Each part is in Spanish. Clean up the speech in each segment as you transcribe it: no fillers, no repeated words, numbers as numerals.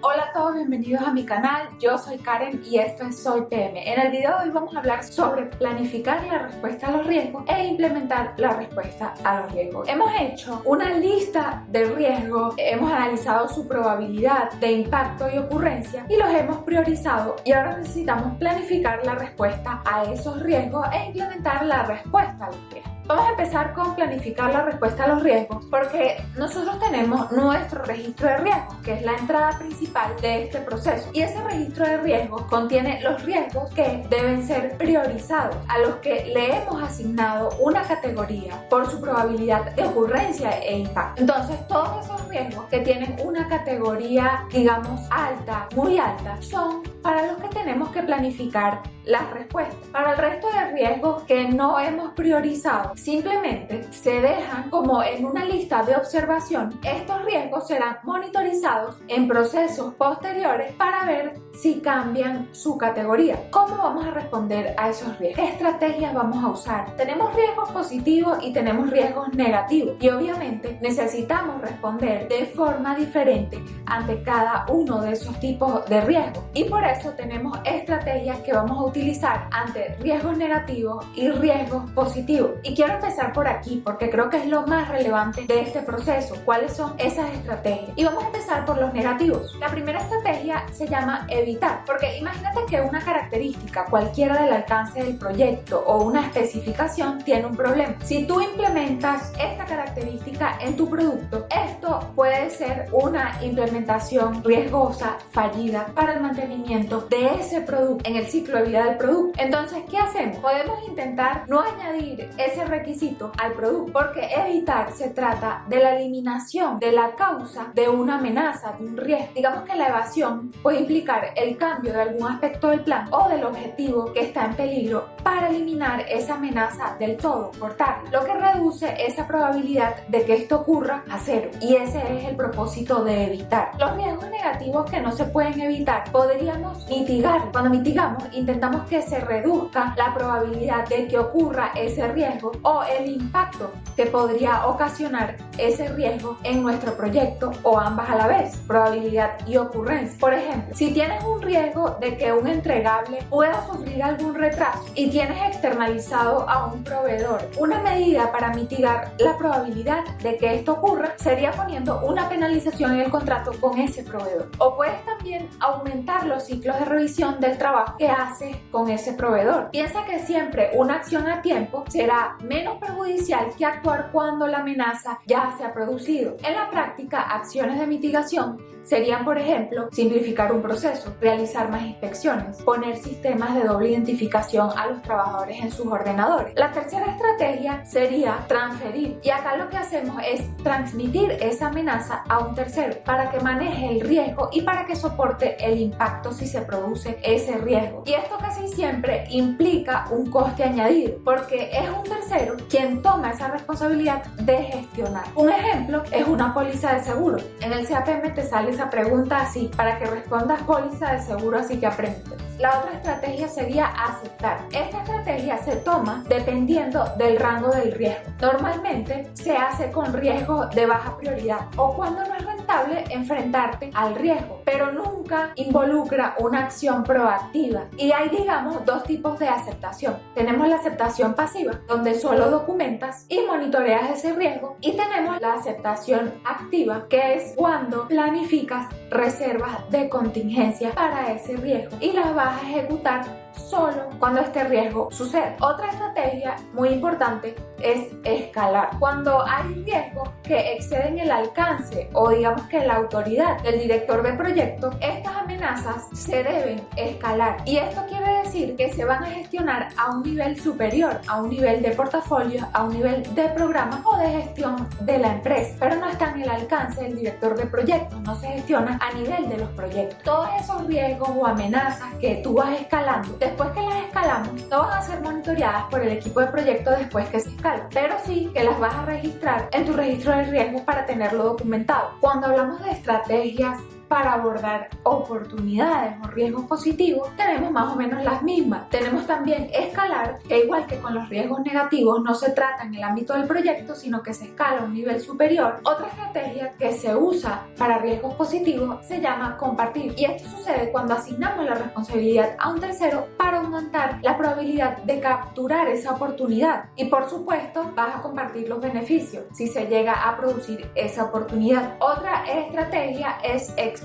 Hola a todos, bienvenidos a mi canal. Yo soy Karen y esto es Soy PM. En el video de hoy vamos a hablar sobre planificar la respuesta a los riesgos e implementar la respuesta a los riesgos. Hemos hecho una lista de riesgos, hemos analizado su probabilidad de impacto y ocurrencia y los hemos priorizado, y ahora necesitamos planificar la respuesta a esos riesgos e implementar la respuesta a los riesgos. Vamos a empezar con planificar la respuesta a los riesgos, porque nosotros tenemos nuestro registro de riesgos, que es la entrada principal de este proceso, y ese registro de riesgos contiene los riesgos que deben ser priorizados, a los que le hemos asignado una categoría por su probabilidad de ocurrencia e impacto. Entonces, todos esos riesgos que tienen una categoría, digamos, alta, muy alta, son para los que tenemos que planificar las respuestas. Para el resto de riesgos que no hemos priorizado, simplemente se dejan como en una lista de observación. Estos riesgos serán monitorizados en procesos posteriores para ver si cambian su categoría. ¿Cómo vamos a responder a esos riesgos? ¿Qué estrategias vamos a usar? Tenemos riesgos positivos y tenemos riesgos negativos, y obviamente necesitamos responder de forma diferente ante cada uno de esos tipos de riesgos, y por eso tenemos estrategias que vamos a utilizar ante riesgos negativos y riesgos positivos. Y quiero empezar por aquí porque creo que es lo más relevante de este proceso. ¿Cuáles son esas estrategias? Y vamos a empezar por los negativos. La primera estrategia se llama evitar, porque imagínate que una característica cualquiera del alcance del proyecto o una especificación tiene un problema. Si tú implementas esta característica en tu producto, esto puede ser una implementación riesgosa, fallida para el mantenimiento de ese producto en el ciclo de vida del producto. Entonces, ¿qué hacemos? Podemos intentar no añadir ese requisito al producto, porque evitar se trata de la eliminación de la causa de una amenaza, de un riesgo. Digamos que la evasión puede implicar el cambio de algún aspecto del plan o del objetivo que está en peligro para eliminar esa amenaza del todo, cortarla, lo que reduce esa probabilidad de que esto ocurra a cero. Y ese es el propósito de evitar. Los riesgos negativos que no se pueden evitar podríamos mitigar. Cuando mitigamos, intentamos que se reduzca la probabilidad de que ocurra ese riesgo o el impacto que podría ocasionar ese riesgo en nuestro proyecto, o ambas a la vez, probabilidad y ocurrencia. Por ejemplo, si tienes un riesgo de que un entregable pueda sufrir algún retraso y tienes externalizado a un proveedor, una medida para mitigar la probabilidad de que esto ocurra sería poniendo una penalización en el contrato con ese proveedor. O puedes también aumentar los ciclos de revisión del trabajo que haces con ese proveedor. Piensa que siempre una acción a tiempo será menos perjudicial que actuar cuando la amenaza ya se ha producido. En la práctica, acciones de mitigación serían, por ejemplo, simplificar un proceso, realizar más inspecciones, poner sistemas de doble identificación a los trabajadores en sus ordenadores. La tercera estrategia sería transferir, y acá lo que hacemos es transmitir esa amenaza a un tercero para que maneje el riesgo y para que soporte el impacto si se produce ese riesgo. Y esto casi siempre implica un coste añadido, porque es un tercero quien toma esa responsabilidad de gestionar. Un ejemplo es una póliza de seguro. En el CAPM te sale esa pregunta así, para que respondas póliza de seguro, así que aprendes. La otra estrategia sería aceptar. Esta estrategia se toma dependiendo del rango del riesgo. Normalmente se hace con riesgo de baja prioridad o cuando no es rentable enfrentarte al riesgo, pero nunca involucra una acción proactiva. Y hay, digamos, dos tipos de aceptación. Tenemos la aceptación pasiva, donde solo documentas y monitoreas ese riesgo, y tenemos la aceptación activa, que es cuando planificas reservas de contingencia para ese riesgo y las vas a ejecutar solo cuando este riesgo sucede. Otra estrategia muy importante es escalar. Cuando hay riesgos que exceden el alcance o digamos que la autoridad del director de proyecto, estas amenazas se deben escalar, y esto quiere decir que se van a gestionar a un nivel superior, a un nivel de portafolio, a un nivel de programa o de gestión de la empresa, pero no están en el alcance del director de proyectos, no se gestiona a nivel de los proyectos. Todos esos riesgos o amenazas que tú vas escalando, después que las escalamos, no van a ser monitoreadas por el equipo de proyecto después que se escalan, pero sí que las vas a registrar en tu registro de riesgos para tenerlo documentado. Cuando hablamos de estrategias para abordar oportunidades o riesgos positivos tenemos más o menos las mismas. Tenemos también escalar, que igual que con los riesgos negativos no se trata en el ámbito del proyecto, sino que se escala a un nivel superior. Otra estrategia que se usa para riesgos positivos se llama compartir, y esto sucede cuando asignamos la responsabilidad a un tercero para aumentar la probabilidad de capturar esa oportunidad, y por supuesto vas a compartir los beneficios si se llega a producir esa oportunidad. Otra estrategia es explotar,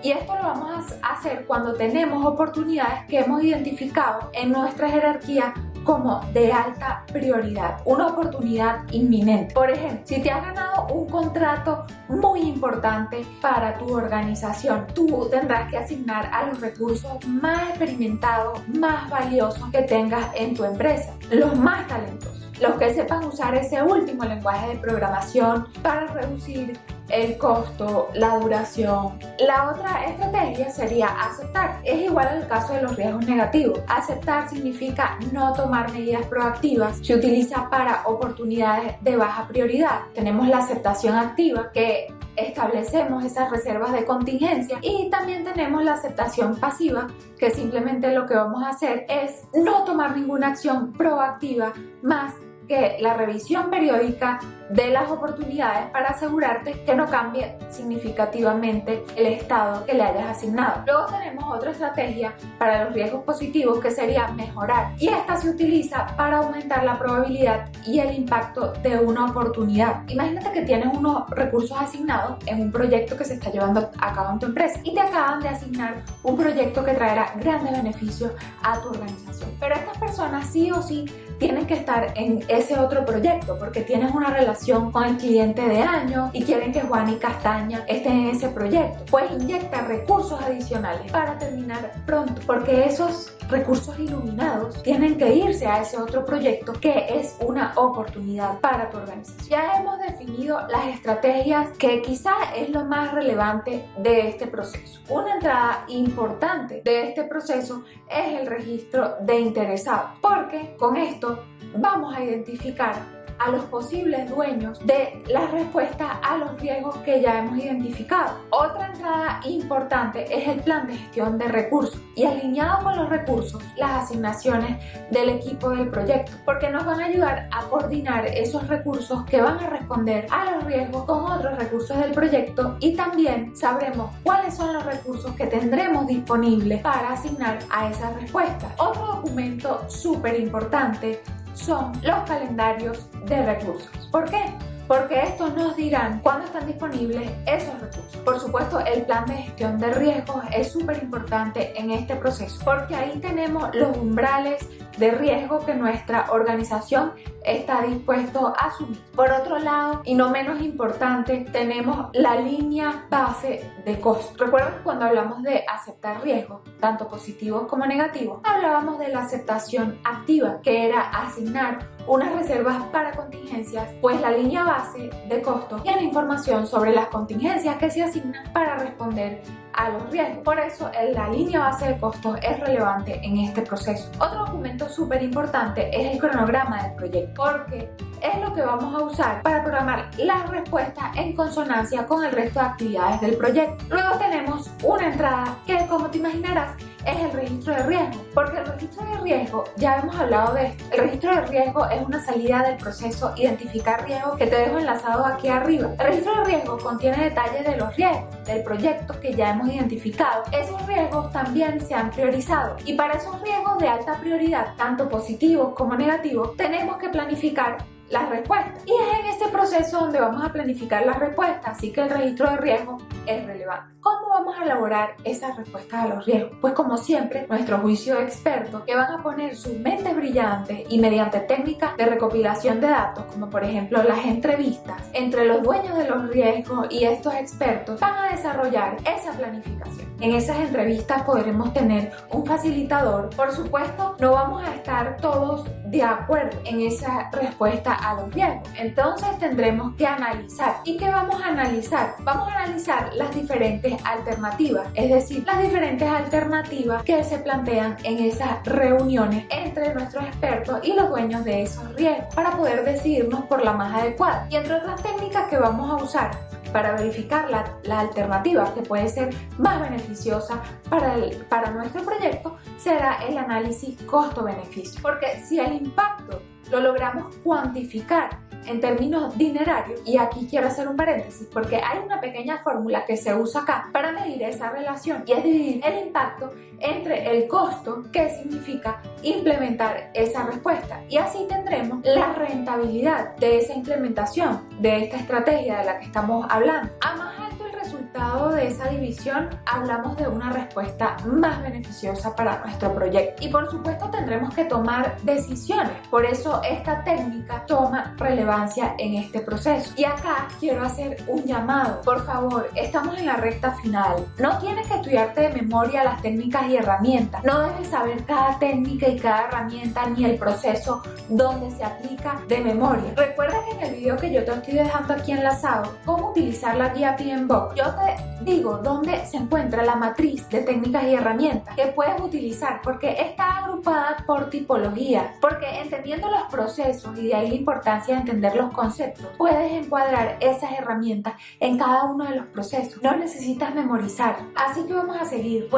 y esto lo vamos a hacer cuando tenemos oportunidades que hemos identificado en nuestra jerarquía como de alta prioridad, una oportunidad inminente. Por ejemplo, si te has ganado un contrato muy importante para tu organización, tú tendrás que asignar a los recursos más experimentados, más valiosos que tengas en tu empresa, los más talentosos, los que sepan usar ese último lenguaje de programación para reducir el costo, la duración. La otra estrategia sería aceptar. Es igual al caso de los riesgos negativos. Aceptar significa no tomar medidas proactivas. Se utiliza para oportunidades de baja prioridad. Tenemos la aceptación activa, que establecemos esas reservas de contingencia, y también tenemos la aceptación pasiva, que simplemente lo que vamos a hacer es no tomar ninguna acción proactiva más que la revisión periódica de las oportunidades para asegurarte que no cambie significativamente el estado que le hayas asignado. Luego tenemos otra estrategia para los riesgos positivos, que sería mejorar, y esta se utiliza para aumentar la probabilidad y el impacto de una oportunidad. Imagínate que tienes unos recursos asignados en un proyecto que se está llevando a cabo en tu empresa y te acaban de asignar un proyecto que traerá grandes beneficios a tu organización, pero estas personas sí o sí tienen que estar en ese otro proyecto porque tienes una relación con el cliente de años y quieren que Juan y Castaña estén en ese proyecto. Pues inyecta recursos adicionales para terminar pronto, porque esos recursos iluminados tienen que irse a ese otro proyecto que es una oportunidad para tu organización. Ya hemos definido las estrategias, que quizá es lo más relevante de este proceso. Una entrada importante de este proceso es el registro de interesados, porque con esto vamos a identificar a los posibles dueños de las respuestas a los riesgos que ya hemos identificado. Otra entrada importante es el plan de gestión de recursos, y alineado con los recursos, las asignaciones del equipo del proyecto, porque nos van a ayudar a coordinar esos recursos que van a responder a los riesgos con otros recursos del proyecto, y también sabremos cuáles son los recursos que tendremos disponibles para asignar a esas respuestas. Otro documento súper importante son los calendarios de recursos. ¿Por qué? Porque estos nos dirán cuándo están disponibles esos recursos. Por supuesto, el plan de gestión de riesgos es súper importante en este proceso, porque ahí tenemos los umbrales de riesgo que nuestra organización está dispuesto a asumir. Por otro lado, y no menos importante, tenemos la línea base de costo. ¿Recuerdan cuando hablamos de aceptar riesgos, tanto positivos como negativos? Hablábamos de la aceptación activa, que era asignar unas reservas para contingencias. Pues la línea base de costo tiene información sobre las contingencias que se asignan para responder a los riesgos. Por eso la línea base de costos es relevante en este proceso. Otro documento súper importante es el cronograma del proyecto, porque es lo que vamos a usar para programar las respuestas en consonancia con el resto de actividades del proyecto. Luego tenemos una entrada que, como te imaginarás, es el registro de riesgo, porque el registro de riesgo, ya hemos hablado de esto, el registro de riesgo es una salida del proceso identificar riesgos, que te dejo enlazado aquí arriba. El registro de riesgo contiene detalles de los riesgos del proyecto que ya hemos identificado. Esos riesgos también se han priorizado, y para esos riesgos de alta prioridad, tanto positivos como negativos, tenemos que planificar las respuestas, y es en este proceso donde vamos a planificar las respuestas, así que el registro de riesgo es relevante. ¿Cómo vamos a elaborar esas respuestas a los riesgos? Pues como siempre, nuestro juicio de expertos, que van a poner sus mentes brillantes y mediante técnicas de recopilación de datos, como por ejemplo las entrevistas entre los dueños de los riesgos y estos expertos, van a desarrollar esa planificación. En esas entrevistas podremos tener un facilitador. Por supuesto, no vamos a estar todos de acuerdo en esa respuesta a los riesgos. Entonces tendremos que analizar. ¿Y qué vamos a analizar? Vamos a analizar las diferentes alternativas, es decir, las diferentes alternativas que se plantean en esas reuniones entre nuestros expertos y los dueños de esos riesgos, para poder decidirnos por la más adecuada. Y entre otras técnicas que vamos a usar para verificar la alternativa que puede ser más beneficiosa para nuestro proyecto será el análisis costo-beneficio. Porque si el impacto lo logramos cuantificar en términos dinerarios, y aquí quiero hacer un paréntesis porque hay una pequeña fórmula que se usa acá para medir esa relación, y es dividir el impacto entre el costo que significa implementar esa respuesta, y así tendremos la rentabilidad de esa implementación de esta estrategia de la que estamos hablando. A más alto el resultado de esa división, hablamos de una respuesta más beneficiosa para nuestro proyecto, y por supuesto tendremos que tomar decisiones. Por eso esta técnica toma relevancia en este proceso. Y acá quiero hacer un llamado. Por favor, estamos en la recta final. No tienes que estudiarte de memoria las técnicas y herramientas. No debes saber cada técnica y cada herramienta ni el proceso donde se aplica de memoria. Recuerda que en el video que yo te estoy dejando aquí enlazado, cómo utilizar la guía PMBOK, yo te digo dónde se encuentra la matriz de técnicas y herramientas que puedes utilizar, porque está agrupada por tipología, porque entendiendo los procesos, y de ahí la importancia de entender los conceptos, puedes encuadrar esas herramientas en cada uno de los procesos. No necesitas memorizar. Así que vamos a seguir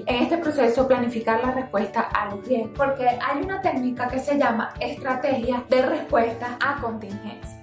en este proceso planificar la respuesta a los riesgos, porque hay una técnica que se llama estrategia de respuesta a contingencias.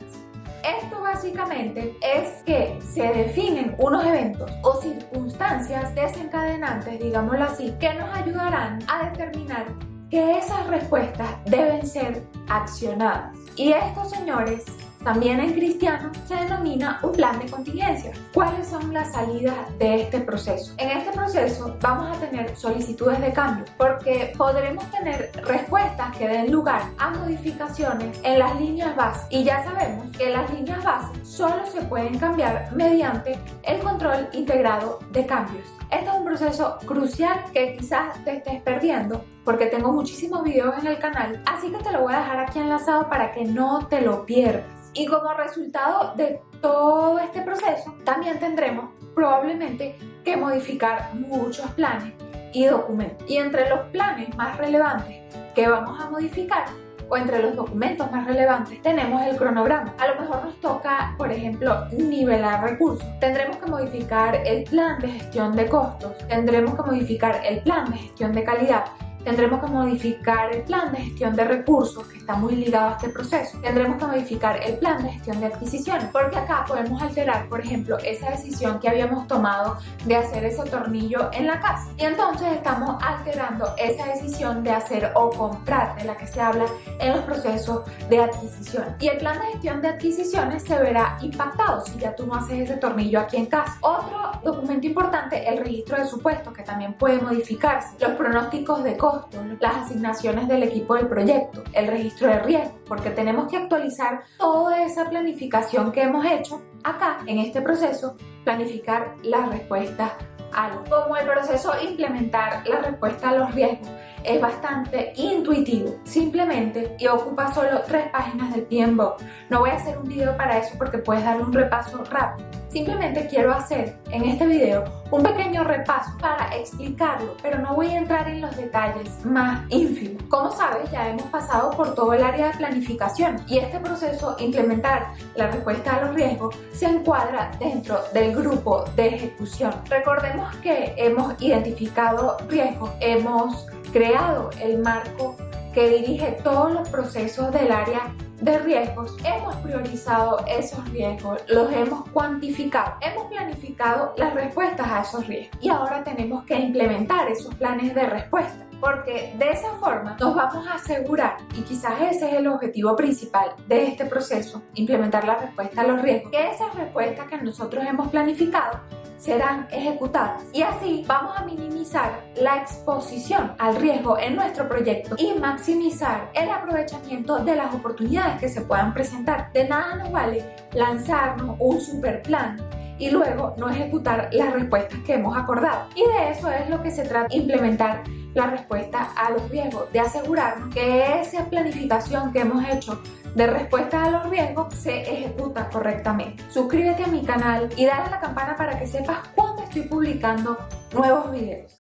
Esto básicamente es que se definen unos eventos o circunstancias desencadenantes, digámoslo así, que nos ayudarán a determinar que esas respuestas deben ser accionadas. Y esto, señores, también en cristiano se denomina un plan de contingencia. ¿Cuáles son las salidas de este proceso? En este proceso vamos a tener solicitudes de cambio, porque podremos tener respuestas que den lugar a modificaciones en las líneas base. Y ya sabemos que las líneas base solo se pueden cambiar mediante el control integrado de cambios. Este es un proceso crucial que quizás te estés perdiendo, porque tengo muchísimos videos en el canal, así que te lo voy a dejar aquí enlazado para que no te lo pierdas. Y como resultado de todo este proceso, también tendremos probablemente que modificar muchos planes y documentos. Y entre los planes más relevantes que vamos a modificar, o entre los documentos más relevantes, tenemos el cronograma. A lo mejor nos toca, por ejemplo, nivelar recursos. Tendremos que modificar el plan de gestión de costos. Tendremos que modificar el plan de gestión de calidad. Tendremos que modificar el plan de gestión de recursos, que está muy ligado a este proceso. Tendremos que modificar el plan de gestión de adquisiciones, porque acá podemos alterar, por ejemplo, esa decisión que habíamos tomado de hacer ese tornillo en la casa. Y entonces estamos alterando esa decisión de hacer o comprar, de la que se habla en los procesos de adquisición. Y el plan de gestión de adquisiciones se verá impactado si ya tú no haces ese tornillo aquí en casa. Otro documento importante, el registro de supuestos, que también puede modificarse. Los pronósticos de costos, las asignaciones del equipo del proyecto, el registro de riesgo, porque tenemos que actualizar toda esa planificación que hemos hecho acá en este proceso, planificar la respuesta a los. Como el proceso de implementar la respuesta a los riesgos es bastante intuitivo, simplemente, y ocupa solo 3 páginas del PMBOK. No voy a hacer un video para eso porque puedes darle un repaso rápido. Simplemente quiero hacer en este video un pequeño repaso para explicarlo, pero no voy a entrar en los detalles más ínfimos. Como sabes, ya hemos pasado por todo el área de planificación, y este proceso, implementar la respuesta a los riesgos, se encuadra dentro del grupo de ejecución. Recordemos que hemos identificado riesgos, hemos creado el marco que dirige todos los procesos del área de riesgos, hemos priorizado esos riesgos, los hemos cuantificado, hemos planificado las respuestas a esos riesgos, y ahora tenemos que implementar esos planes de respuesta, porque de esa forma nos vamos a asegurar, y quizás ese es el objetivo principal de este proceso, implementar la respuesta a los riesgos, que esas respuestas que nosotros hemos planificado serán ejecutadas, y así vamos a minimizar la exposición al riesgo en nuestro proyecto y maximizar el aprovechamiento de las oportunidades que se puedan presentar. De nada nos vale lanzarnos un super plan y luego no ejecutar las respuestas que hemos acordado, y de eso es lo que se trata, implementar la respuesta a los riesgos, de asegurarnos que esa planificación que hemos hecho de respuesta a los riesgos se ejecuta correctamente. Suscríbete a mi canal y dale a la campana para que sepas cuando estoy publicando nuevos videos.